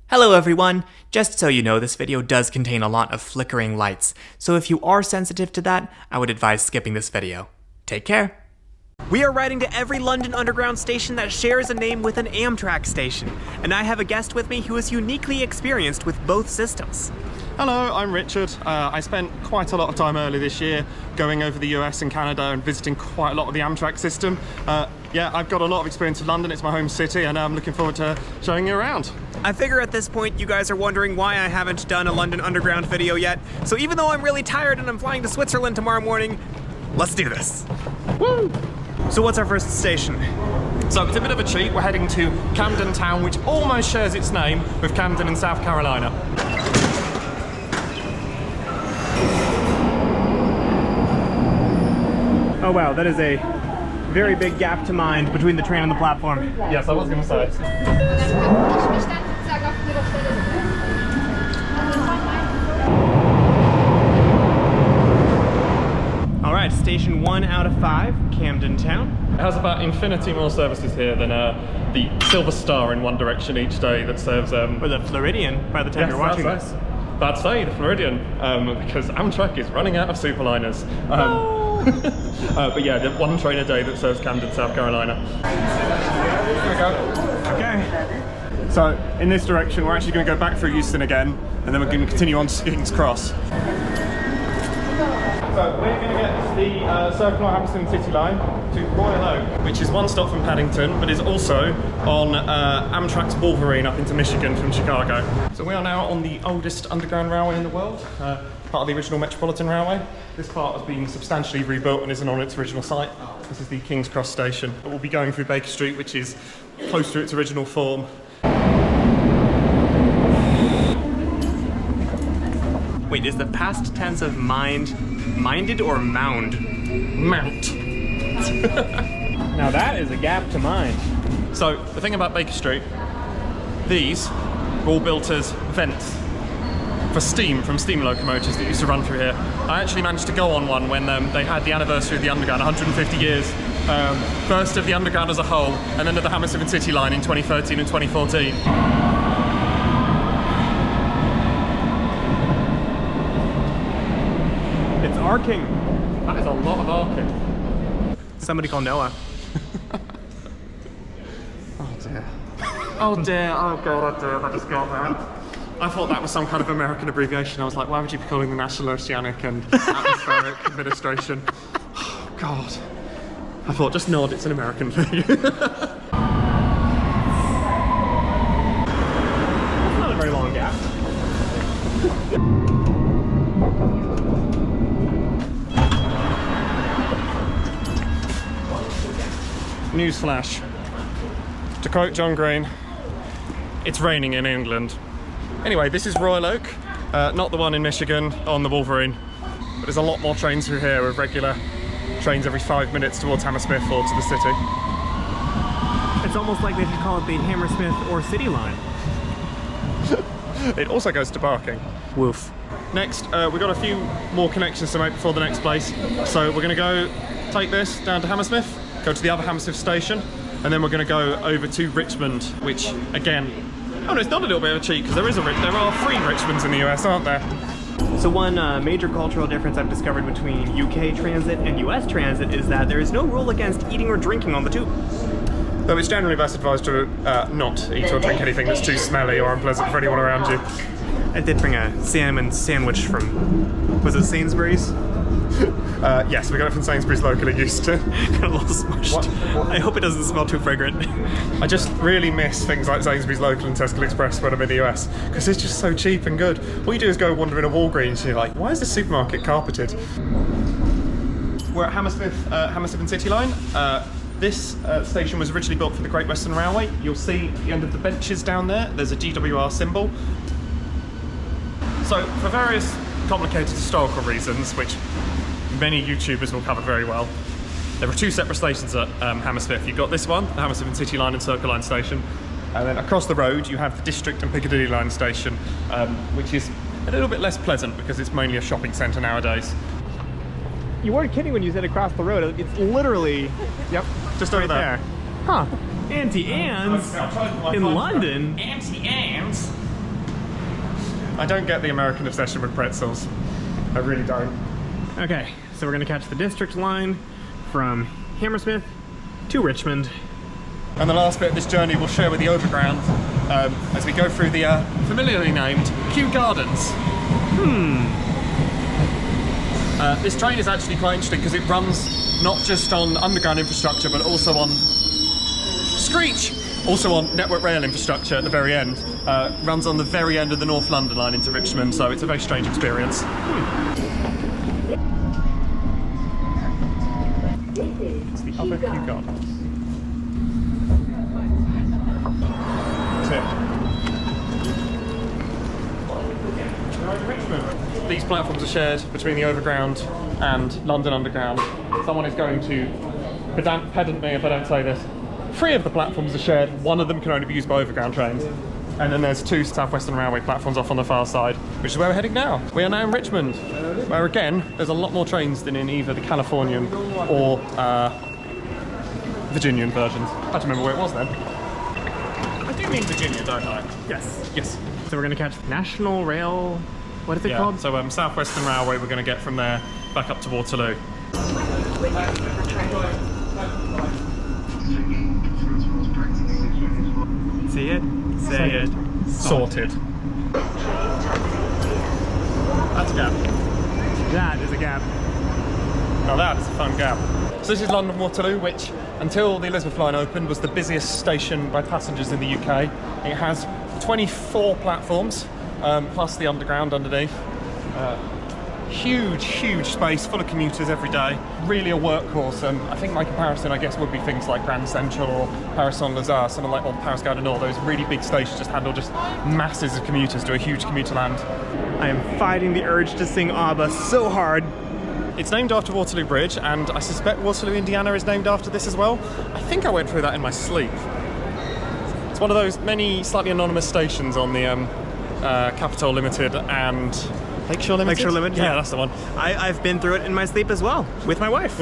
Hello everyone! Just so you know, this video does contain a lot of flickering lights, so if you are sensitive to that, I would advise skipping this video. Take care! We are riding to every London Underground station that shares a name with an Amtrak station, and I have a guest with me who is uniquely experienced with both systems. Hello, I'm Richard. I spent quite a lot of time early this year going over the US and Canada and visiting quite a lot of the Amtrak system. Yeah, I've got a lot of experience in London, it's my home city, and I'm looking forward to showing you around. I figure at this point you guys are wondering why I haven't done a London Underground video yet, so even though I'm really tired and I'm flying to Switzerland tomorrow morning, let's do this. Woo! So what's our first station? So it's a bit of a treat, we're heading to Camden Town, which almost shares its name with Camden in South Carolina. Oh wow, that is a very big gap to mind between the train and the platform. Yes, I was going to say. Alright, station 1 out of 5, Camden Town. It has about infinity more services here than the Silver Star in one direction each day that serves... Or the Floridian, by the time you're watching this. I'd say the Floridian, because Amtrak is running out of superliners. But yeah, the one train a day that serves Camden, South Carolina. Here we go. Okay. So, in this direction, we're actually going to go back through Euston again, and then we're going to continue on to King's Cross. So, we're going to get the Circular Hammersmith City line to Royal Oak, which is one stop from Paddington, but is also on Amtrak's Wolverine up into Michigan from Chicago. So we are now on the oldest underground railway in the world, part of the original Metropolitan Railway. This part has been substantially rebuilt and isn't on its original site. This is the King's Cross station. We'll be going through Baker Street, which is close to its original form. Wait, is the past tense of minded or mound? Mount. Now that is a gap to mind. So, the thing about Baker Street, these were all built as vents for steam from steam locomotives that used to run through here. I actually managed to go on one when they had the anniversary of the Underground, 150 years. First of the Underground as a whole, and then of the Hammersmith City line in 2013 and 2014. It's arcing. That is a lot of arcing. Somebody call Noah. Oh dear. Oh dear, oh god, oh dear, I just got that. I thought that was some kind of American abbreviation. I was like, why would you be calling the National Oceanic and Atmospheric Administration? Oh god. I thought, just nod, it's an American thing. That's not a very long gap. Newsflash. To quote John Green, it's raining in England. Anyway, this is Royal Oak, not the one in Michigan on the Wolverine, but there's a lot more trains through here with regular trains every 5 minutes towards Hammersmith or to the city. It's almost like they should call it the Hammersmith or City line. It also goes to Barking. Woof. Next, we've got a few more connections to make before the next place. So we're going to go take this down to Hammersmith, go to the other Hammersmith station, and then we're going to go over to Richmond, which again, oh no, it's not a little bit of a cheat because there are 3 Richmonds in the US, aren't there? So one major cultural difference I've discovered between UK transit and US transit is that there is no rule against eating or drinking on the tube. Though it's generally best advised to not eat or drink anything that's too smelly or unpleasant for anyone around you. I did bring a salmon sandwich from, was it Sainsbury's? Yes, we got it from Sainsbury's locally used to. Got a little smushed. What? I hope it doesn't smell too fragrant. I just really miss things like Sainsbury's local and Tesco Express when I'm in the US, because it's just so cheap and good. All you do is go wander in a Walgreens and you're like, why is this supermarket carpeted? We're at Hammersmith and City Line. This station was originally built for the Great Western Railway. You'll see at the end of the benches down there, there's a GWR symbol. So, for various complicated historical reasons, which many YouTubers will cover very well, there are 2 separate stations at Hammersmith. You've got this one, the Hammersmith and City Line and Circle Line station, and then across the road you have the District and Piccadilly Line station, which is a little bit less pleasant because it's mainly a shopping centre nowadays. You weren't kidding when you said across the road. It's literally, yep, just over there. Huh. Auntie Anne's in London. Auntie Anne's? I don't get the American obsession with pretzels. I really don't. Okay, so we're gonna catch the district line from Hammersmith to Richmond. And the last bit of this journey we'll share with the overground as we go through the familiarly named Kew Gardens. This train is actually quite interesting because it runs not just on underground infrastructure but also on also on Network Rail infrastructure at the very end. Runs on the very end of the North London line into Richmond, so it's a very strange experience. It's the other Kew Gardens. Richmond. These platforms are shared between the Overground and London Underground. Someone is going to pedant me if I don't say this. 3 of the platforms are shared, 1 of them can only be used by Overground trains. And then there's 2 South Western Railway platforms off on the far side, which is where we're heading now. We are now in Richmond, where again, there's a lot more trains than in either the Californian or Virginian versions. I don't remember where it was then. I do mean Virginia, don't I? Yes. Yes. So we're gonna catch National Rail, what is it called? So South Western Railway, we're gonna get from there back up to Waterloo. See it? Say it. Sorted. That's a gap. That is a gap. Now that is a fun gap. So this is London Waterloo, which until the Elizabeth line opened was the busiest station by passengers in the UK. It has 24 platforms, plus the underground underneath. Huge space, full of commuters every day. Really a workhorse, and I think my comparison, I guess, would be things like Grand Central or Paris-Saint-Lazare, something like, or Paris-Gare du Nord. Those really big stations just handle just masses of commuters to a huge commuter land. I am fighting the urge to sing ABBA so hard. It's named after Waterloo Bridge, and I suspect Waterloo, Indiana is named after this as well. I think I went through that in my sleep. It's one of those many slightly anonymous stations on the Capitol Limited and Lakeshore Limited? Lakeshore Limited? Yeah, that's the one. I've been through it in my sleep as well, with my wife.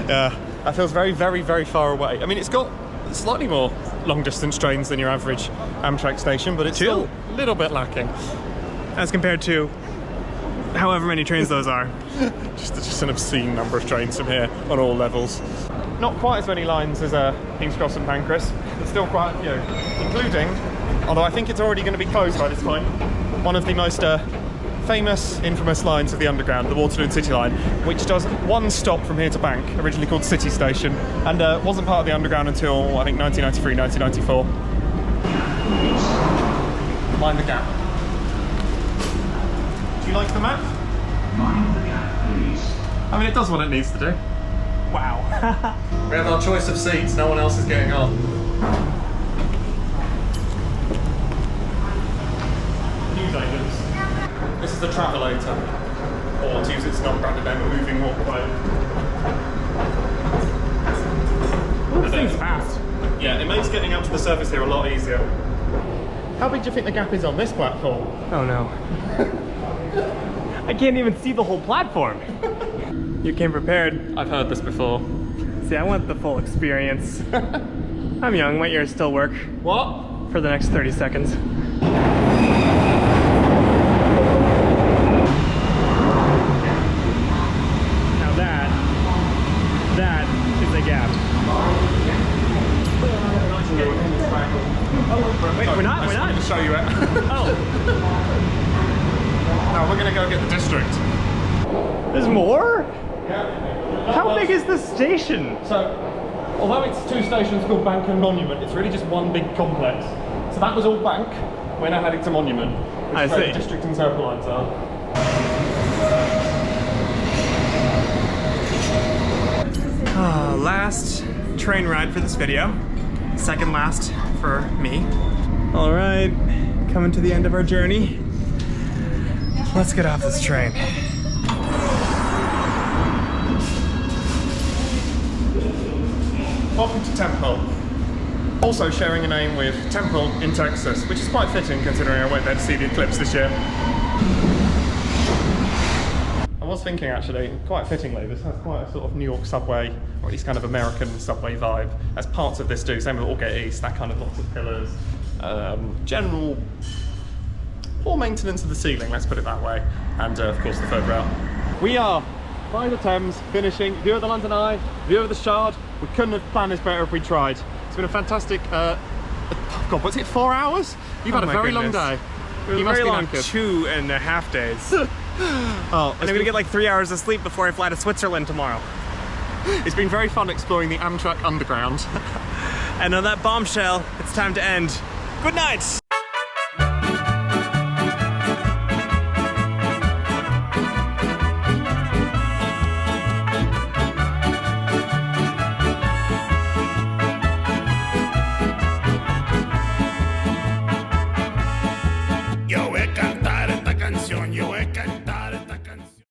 Yeah, that feels very far away. I mean, it's got slightly more long-distance trains than your average Amtrak station, but it's still a little bit lacking. As compared to however many trains those are. just an obscene number of trains from here on all levels. Not quite as many lines as King's Cross and Pancras, but still quite a few, including, although I think it's already going to be closed by this point, one of the most famous, infamous lines of the Underground, the Waterloo and City line, which does 1 stop from here to Bank, originally called City Station, and wasn't part of the Underground until, I think, 1993, 1994. Mind the gap. Do you like the map? Mind the gap, please. I mean, it does what it needs to do. Wow. We have our choice of seats, no one else is getting on. Newsagents. This is the Travelator, or to use its non-branded name, a moving walkway. This thing's fast. Yeah, it makes getting up to the surface here a lot easier. How big do you think the gap is on this platform? Oh no. I can't even see the whole platform. You came prepared. I've heard this before. See, I want the full experience. I'm young, my ears still work. What? For the next 30 seconds. That is a gap. Oh, wait, we're not? I just wanted to show you it. Oh. Now we're going to go get the district. There's more? Yeah. How big is this station? So, although it's 2 stations called Bank and Monument, it's really just one big complex. So that was all Bank. We're now heading to Monument, which is where the district and circle lines are. Last train ride for this video. Second last for me. All right, coming to the end of our journey. Let's get off this train. Welcome to Temple. Also sharing a name with Temple in Texas, which is quite fitting considering I went there to see the eclipse this year. I was thinking actually, quite fittingly, this has quite a sort of New York subway, or at least kind of American subway vibe, as parts of this do. Same with Aldgate East, that kind of lots of pillars. General poor maintenance of the ceiling, let's put it that way, and of course the third rail. We are by the Thames, finishing view of the London Eye, view of the Shard. We couldn't have planned this better if we tried. It's been a fantastic, God, what's it, 4 hours? You've had a very long day. It was a very long 2.5 days. And I'm gonna get like 3 hours of sleep before I fly to Switzerland tomorrow. It's been very fun exploring the Amtrak underground. And on that bombshell, it's time to end. Good night!